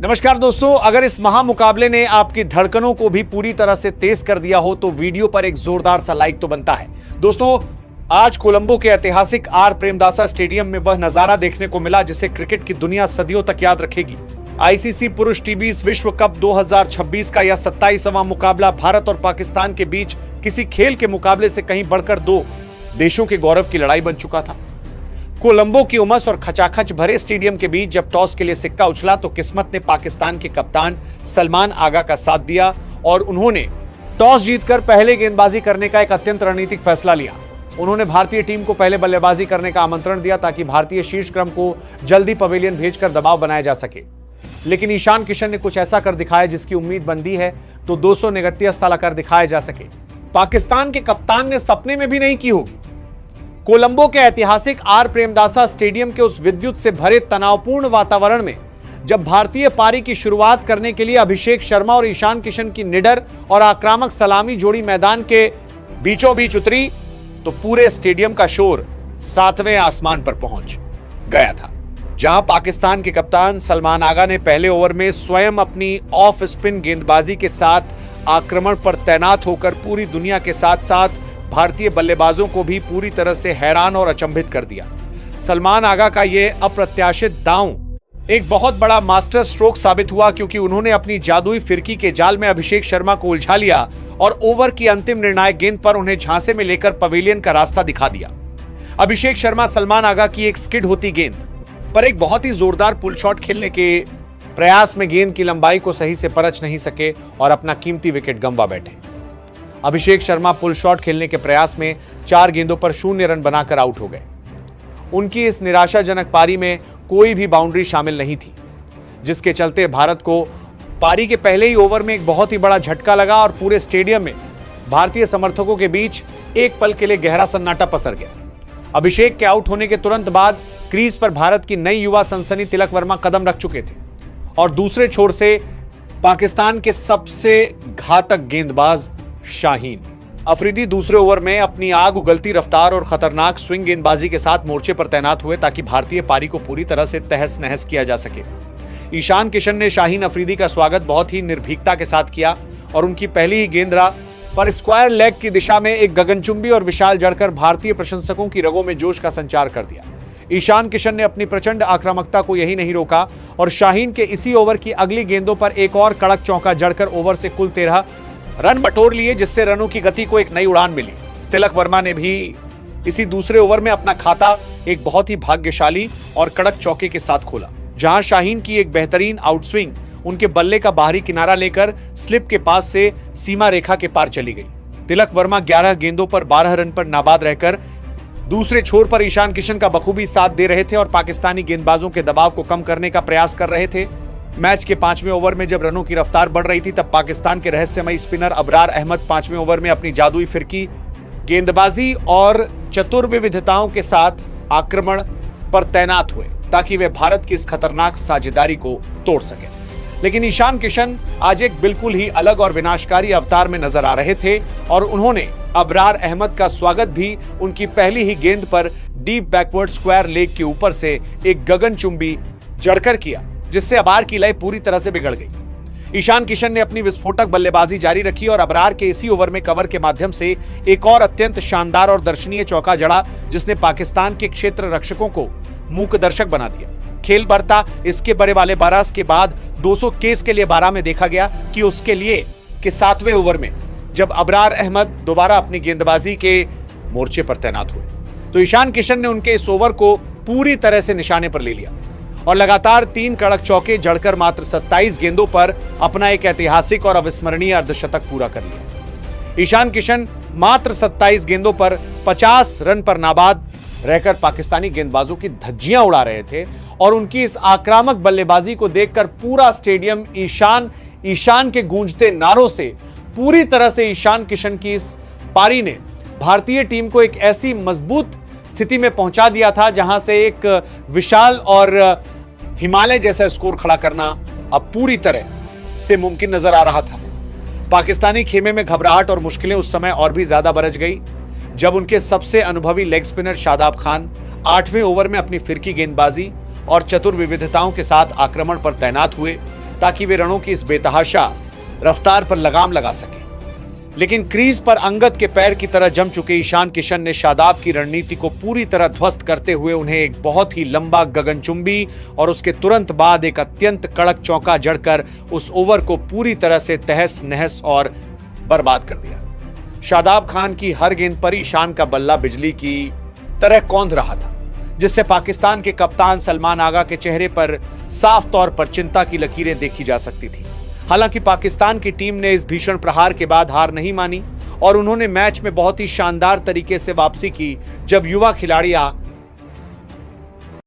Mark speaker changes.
Speaker 1: नमस्कार दोस्तों, अगर इस महामुकाबले ने आपकी धड़कनों को भी पूरी तरह से तेज कर दिया हो तो वीडियो पर एक जोरदार सा लाइक तो बनता है। दोस्तों, आज कोलंबो के ऐतिहासिक आर प्रेमदासा स्टेडियम में वह नजारा देखने को मिला जिसे क्रिकेट की दुनिया सदियों तक याद रखेगी। आईसीसी पुरुष टी20 विश्व कप 2026 का यह 27वां मुकाबला भारत और पाकिस्तान के बीच किसी खेल के मुकाबले से कहीं बढ़कर दो देशों के गौरव की लड़ाई बन चुका था। कोलंबो की उमस और खचाखच भरे स्टेडियम के बीच जब टॉस के लिए सिक्का उछला तो किस्मत ने पाकिस्तान के कप्तान सलमान आगा का साथ दिया और उन्होंने टॉस जीतकर पहले गेंदबाजी करने का एक अत्यंत रणनीतिक फैसला लिया। उन्होंने भारतीय टीम को पहले बल्लेबाजी करने का आमंत्रण दिया ताकि भारतीय शीर्ष क्रम को जल्दी पवेलियन भेजकर दबाव बनाया जा सके, लेकिन ईशान किशन ने कुछ ऐसा कर दिखाया जिसकी उम्मीद बनती है तो 200 निगत्ती स्थल कर दिखाया जा सके। पाकिस्तान के कप्तान ने सपने में भी नहीं की होगी। कोलंबो के ऐतिहासिक आर प्रेमदासा स्टेडियम के उस विद्युत से भरे तनावपूर्ण वातावरण में जब भारतीय पारी की शुरुआत करने के लिए अभिषेक शर्मा और ईशान किशन की निडर और आक्रामक सलामी जोड़ी मैदान के बीचों बीच उतरी तो पूरे स्टेडियम का शोर 7वें आसमान पर पहुंच गया था। जहां पाकिस्तान के कप्तान सलमान आगा ने पहले ओवर में स्वयं अपनी ऑफ स्पिन गेंदबाजी के साथ आक्रमण पर तैनात होकर पूरी दुनिया के साथ साथ भारतीय बल्लेबाजों को भी पूरी तरह से हैरान और अचंभित कर दिया। सलमान आगा का यह अप्रत्याशित दांव एक बहुत बड़ा मास्टर स्ट्रोक साबित हुआ क्योंकि उन्होंने अपनी जादुई फिरकी के जाल में अभिषेक शर्मा को उलझा लिया और ओवर की अंतिम निर्णायक गेंद पर उन्हें झांसे में लेकर पवेलियन का रास्ता दिखा दिया। अभिषेक शर्मा सलमान आगा की एक स्किड होती गेंद पर एक बहुत ही जोरदार पुल शॉट खेलने के प्रयास में गेंद की लंबाई को सही से परख नहीं सके और अपना कीमती विकेट गंवा बैठे। अभिषेक शर्मा पुल शॉट खेलने के प्रयास में 4 गेंदों पर 0 रन बनाकर आउट हो गए। उनकी इस निराशाजनक पारी में कोई भी बाउंड्री शामिल नहीं थी, जिसके चलते भारत को पारी के पहले ही ओवर में एक बहुत ही बड़ा झटका लगा और पूरे स्टेडियम में भारतीय समर्थकों के बीच एक पल के लिए गहरा सन्नाटा पसर गया। अभिषेक के आउट होने के तुरंत बाद क्रीज पर भारत की नई युवा सनसनी तिलक वर्मा कदम रख चुके थे और दूसरे छोर से पाकिस्तान के सबसे घातक गेंदबाज शाहीन अफरीदी दूसरे ओवर में अपनी आग उगलती रफ्तार और खतरनाक स्विंग गेंदबाजी के साथ मोर्चे पर तैनात हुए ताकि भारतीय पारी को पूरी तरह से तहस नहस किया जा सके। ईशान किशन ने शाहीन अफरीदी का स्वागत बहुत ही निर्भीकता के साथ किया और उनकी पहली ही गेंदरा पर स्क्वायर लेग की दिशा में एक गगनचुंबी और विशाल जड़कर भारतीय प्रशंसकों की रगों में जोश का संचार कर दिया। ईशान किशन ने अपनी प्रचंड आक्रामकता को यही नहीं रोका और शाहीन के इसी ओवर की अगली गेंदों पर एक और कड़क चौका जड़कर ओवर से कुल 13 रन बटोर लिए, जिससे रनों की गति को एक नई उड़ान मिली। तिलक वर्मा ने भी इसी दूसरे ओवर में अपना खाता एक बहुत ही भाग्यशाली और कड़क चौके के साथ खोला, जहां शाहीन की एक बेहतरीन आउटस्विंग उनके बल्ले का बाहरी किनारा लेकर स्लिप के पास से सीमा रेखा के पार चली गई। तिलक वर्मा 11 गेंदों पर 12 रन पर नाबाद रहकर दूसरे छोर पर ईशान किशन का बखूबी साथ दे रहे थे और पाकिस्तानी गेंदबाजों के दबाव को कम करने का प्रयास कर रहे थे। मैच के 5वें ओवर में जब रनों की रफ्तार बढ़ रही थी तब पाकिस्तान के रहस्यमयी स्पिनर अबरार अहमद 5वें ओवर में अपनी जादुई फिरकी गेंदबाजी और चतुर विविधताओं के साथ आक्रमण पर तैनात हुए ताकि वे भारत की इस खतरनाक साझेदारी को तोड़ सके। लेकिन ईशान किशन आज एक बिल्कुल ही अलग और विनाशकारी अवतार में नजर आ रहे थे और उन्होंने अबरार अहमद का स्वागत भी उनकी पहली ही गेंद पर डीप बैकवर्ड स्क्वायर लेग के ऊपर से एक गगनचुंबी जड़कर किया, जिससे अबरार की लय पूरी तरह से बिगड़ गई। ईशान किशन ने अपनी विस्फोटक बल्लेबाजी जारी रखी और अबरार के इसी ओवर में कवर के माध्यम से एक और अत्यंत शानदार और दर्शनीय चौका जड़ा, जिसने पाकिस्तान के क्षेत्र रक्षकों को मूकदर्शक बना दिया। खेल बढ़ता इसके बड़े वाले 12 के बाद 200 केस के लिए 12 में देखा गया कि उसके लिए कि 7वें ओवर में जब अबरार अहमद दोबारा अपनी गेंदबाजी के मोर्चे पर तैनात हुए तो ईशान किशन ने उनके इस ओवर को पूरी तरह से निशाने पर ले लिया और लगातार 3 कड़क चौके जड़कर मात्र 27 गेंदों पर अपना एक ऐतिहासिक और अविस्मरणीय अर्धशतक पूरा कर लिया। ईशान किशन मात्र 27 गेंदों पर 50 रन पर नाबाद रहकर पाकिस्तानी गेंदबाजों की धज्जियां उड़ा रहे थे और उनकी इस आक्रामक बल्लेबाजी को देखकर पूरा स्टेडियम ईशान के गूंजते नारों से पूरी तरह से ईशान किशन की इस पारी ने भारतीय टीम को एक ऐसी मजबूत स्थिति में पहुंचा दिया था जहां से एक विशाल और हिमालय जैसा स्कोर खड़ा करना अब पूरी तरह से मुमकिन नजर आ रहा था। पाकिस्तानी खेमे में घबराहट और मुश्किलें उस समय और भी ज्यादा बरस गई जब उनके सबसे अनुभवी लेग स्पिनर शादाब खान 8वें ओवर में अपनी फिरकी गेंदबाजी और चतुर विविधताओं के साथ आक्रमण पर तैनात हुए ताकि वे रनों की इस बेतहाशा रफ्तार पर लगाम लगा सके। लेकिन क्रीज पर अंगद के पैर की तरह जम चुके ईशान किशन ने शादाब की रणनीति को पूरी तरह ध्वस्त करते हुए उन्हें एक बहुत ही लंबा गगनचुंबी और उसके तुरंत बाद एक अत्यंत कड़क चौका जड़कर उस ओवर को पूरी तरह से तहस नहस और बर्बाद कर दिया। शादाब खान की हर गेंद पर ईशान का बल्ला बिजली की तरह कौंध रहा था, जिससे पाकिस्तान के कप्तान सलमान आगा के चेहरे पर साफ तौर पर चिंता की लकीरें देखी जा सकती थी। हालांकि पाकिस्तान की टीम ने इस भीषण प्रहार के बाद हार नहीं मानी और उन्होंने मैच में बहुत ही शानदार तरीके से वापसी की, जब युवा खिलाड़ियां